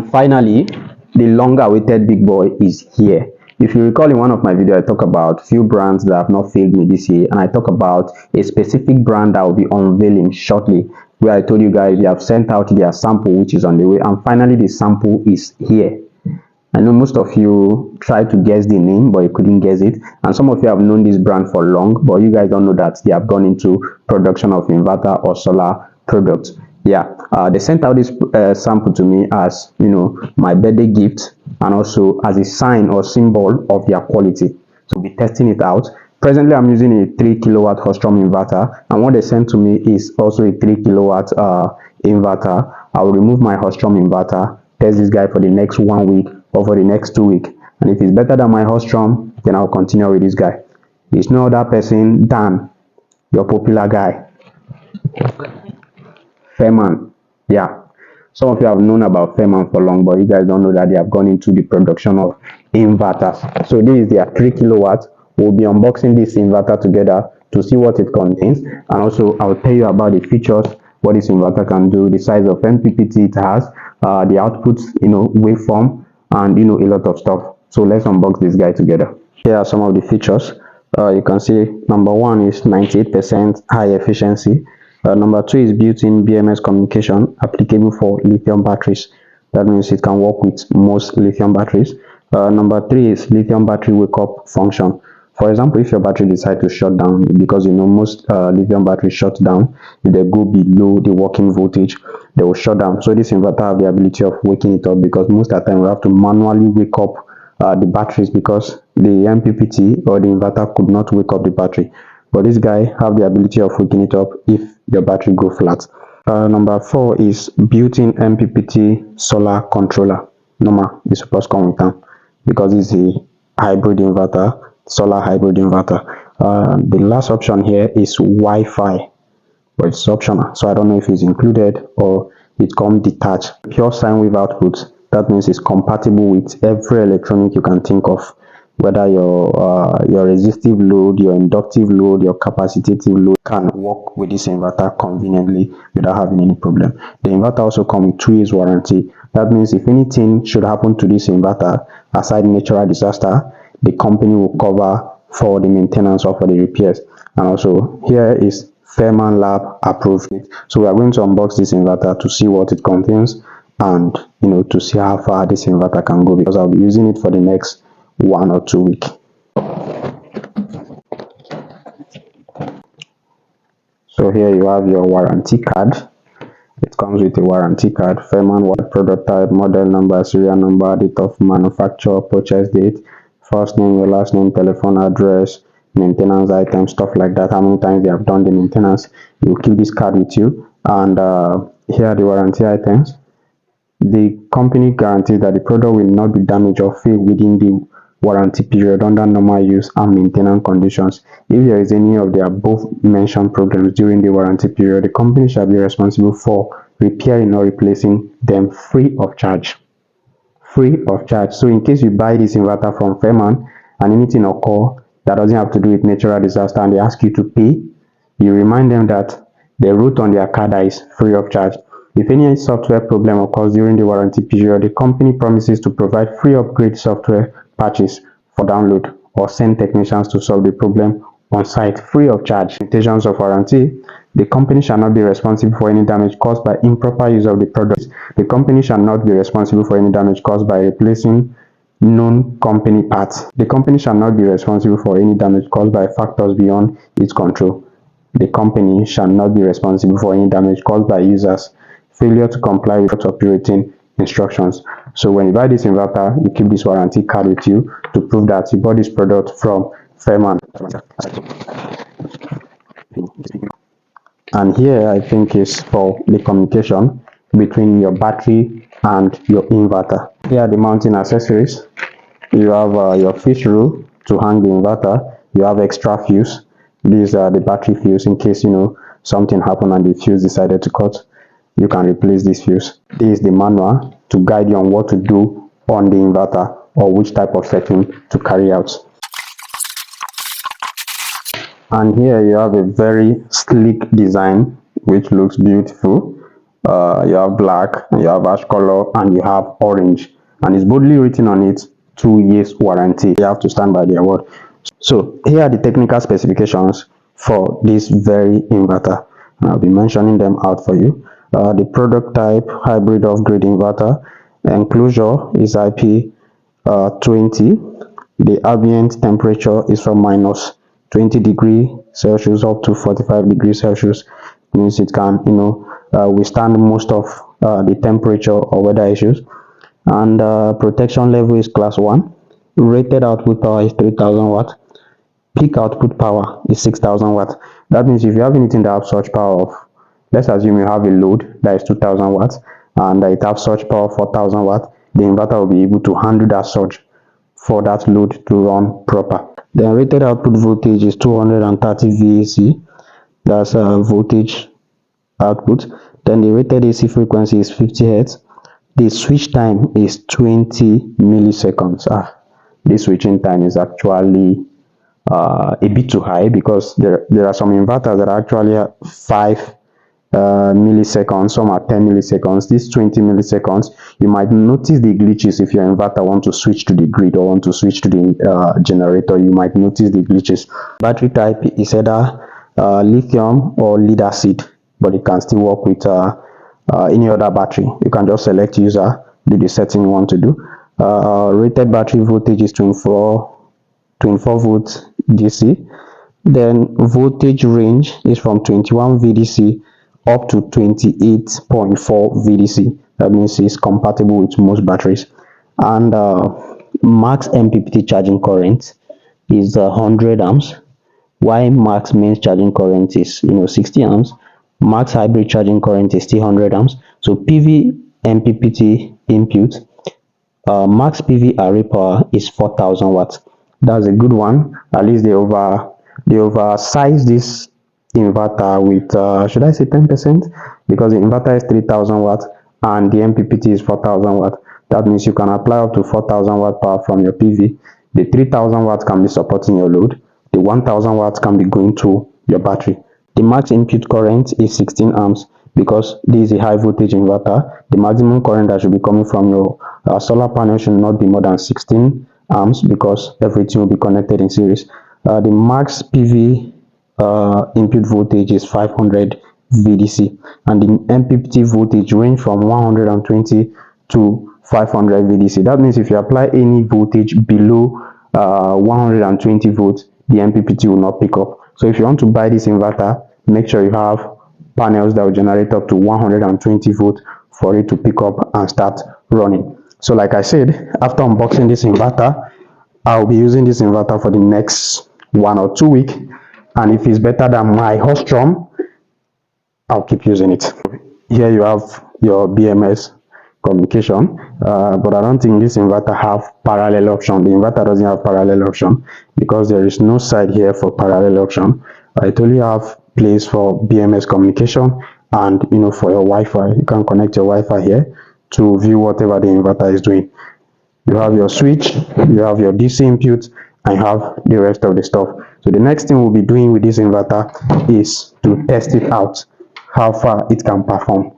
And finally, the long awaited big boy is here. If you recall, in one of my videos I talk about few brands that have not failed me this year, and I talk about a specific brand that will be unveiling shortly, where I told you guys they have sent out their sample, which is on the way, and finally the sample is here. I know most of you tried to guess the name, but you couldn't guess it. And some of you have known this brand for long, but you guys don't know that they have gone into production of inverter or solar products. Yeah, they sent out this sample to me as, you know, my birthday gift, and also as a sign or symbol of their quality. So we'll be testing it out. Presently, I'm using a 3 kilowatt Hostrom inverter, and what they sent to me is also a 3 kilowatt inverter. I will remove my Hostrom inverter, test this guy for the next 1 week or for the next 2 weeks, and if it's better than my Hostrom, then I'll continue with this guy. It's no other person than your popular guy, Fairman. Yeah, some of you have known about Fairman for long, but you guys don't know that they have gone into the production of inverters. So this is their 3 kilowatts. We'll be unboxing this inverter together to see what it contains, and also I'll tell you about the features, what this inverter can do, the size of MPPT it has, the output, you know, waveform, and you know, a lot of stuff. So let's unbox this guy together. Here are some of the features. You can see number one is 98% high efficiency. Number two is built-in BMS communication applicable for lithium batteries. That means it can work with most lithium batteries. Number three is lithium battery wake-up function. For example, if your battery decides to shut down, because you know most lithium batteries shut down if they go below the working voltage, they will shut down. So this inverter have the ability of waking it up, because most of the time we have to manually wake up the batteries because the MPPT or the inverter could not wake up the battery. But this guy have the ability of waking it up if your battery go flat. Number four is built-in MPPT solar controller. Normal, it's supposed to come with them because it's a hybrid inverter, solar hybrid inverter. The last option here is Wi-Fi, but it's optional, so I don't know if it's included or it comes detached. Pure sine wave output, that means it's compatible with every electronic you can think of, whether your resistive load, your inductive load, your capacitive load can work with this inverter conveniently without having any problem. The inverter also comes with 2 years warranty. That means if anything should happen to this inverter, aside natural disaster, the company will cover for the maintenance or for the repairs. And also here is Fairman Lab approved. So we are going to unbox this inverter to see what it contains, and you know, to see how far this inverter can go, because I'll be using it for the next 1 or 2 weeks. So here you have your warranty card. It comes with a warranty card, Fairman Wide product type, model number, serial number, date of manufacture, purchase date, first name, your last name, telephone address, maintenance items, stuff like that. How many times they have done the maintenance. You keep this card with you, and here are the warranty items. The company guarantees that the product will not be damaged or fail within the warranty period under normal use and maintenance conditions. If there is any of the above mentioned problems during the warranty period, the company shall be responsible for repairing or replacing them free of charge. Free of charge. So in case you buy this inverter from Fairman and anything occur that doesn't have to do with natural disaster and they ask you to pay, you remind them that the route on their card is free of charge. If any software problem occurs during the warranty period, the company promises to provide free upgrade software patches for download or send technicians to solve the problem on site free of charge. Limitations of warranty: the company shall not be responsible for any damage caused by improper use of the product. The company shall not be responsible for any damage caused by replacing known company parts. The company shall not be responsible for any damage caused by factors beyond its control. The company shall not be responsible for any damage caused by users' failure to comply with operating instructions. So when you buy this inverter, you keep this warranty card with you to prove that you bought this product from Fairman. And here I think is for the communication between your battery and your inverter. Here are the mounting accessories. You have your fish rule to hang the inverter. You have extra fuse. These are the battery fuse in case you know something happened and the fuse decided to cut. You can replace this fuse. This is the manual to guide you on what to do on the inverter or which type of setting to carry out. And here you have a very sleek design which looks beautiful. you have black, you have ash color, and you have orange, and it's boldly written on it 2 years warranty. You have to stand by their word. So here are the technical specifications for this very inverter. I'll be mentioning them out for you. The product type, hybrid off-grid inverter. Enclosure is IP 20. The ambient temperature is from minus 20 degrees Celsius up to 45 degrees Celsius. Means it can, withstand most of the temperature or weather issues. And protection level is class 1. Rated output power is 3000 watts. Peak output power is 6000 watts. That means if you have anything that has such power of, let's assume you have a load that is 2000 watts and it has such power 4000 watts, the inverter will be able to handle that surge for that load to run proper. The rated output voltage is 230 VAC. That's voltage output. Then the rated AC frequency is 50 Hz. The switch time is 20 milliseconds. This switching time is actually a bit too high, because there are some inverters that are actually 5 milliseconds, some are 10 milliseconds. This 20 milliseconds, you might notice the glitches. If your inverter want to switch to the grid or want to switch to the generator, you might notice the glitches. Battery type is either lithium or lead acid, but it can still work with any other battery. You can just select user, do the setting you want to do. Rated battery voltage is 24 volts DC. Then voltage range is from 21 VDC up to 28.4 VDC. That means it's compatible with most batteries. And max MPPT charging current is 100 amps. Why max mains charging current is 60 amps. Max hybrid charging current is still 100 amps. So PV MPPT input, max PV array power is 4000 watts. That's a good one. At least they oversize this inverter with should I say 10%, because the inverter is 3000 watts and the MPPT is 4000 watts. That means you can apply up to 4000 watt power from your PV. The 3000 watts can be supporting your load. The 1000 watts can be going to your battery. The max input current is 16 amps. Because this is a high voltage inverter, the maximum current that should be coming from your solar panel should not be more than 16 amps, because everything will be connected in series. The max PV input voltage is 500 VDC, and the MPPT voltage range from 120 to 500 VDC. That means if you apply any voltage below 120 volts, the MPPT will not pick up. So if you want to buy this inverter, make sure you have panels that will generate up to 120 volts for it to pick up and start running. So like I said, after unboxing this inverter, I'll be using this inverter for the next 1 or 2 weeks, and if it's better than my Hostrom, I'll keep using it. Here you have your BMS communication, but I don't think this inverter have parallel option. The inverter doesn't have parallel option because there is no side here for parallel option. It only have place for BMS communication, and for your Wi-Fi, you can connect your Wi-Fi here to view whatever the inverter is doing. You have your switch, you have your DC input, and you have the rest of the stuff. So the next thing we'll be doing with this inverter is to test it out, how far it can perform.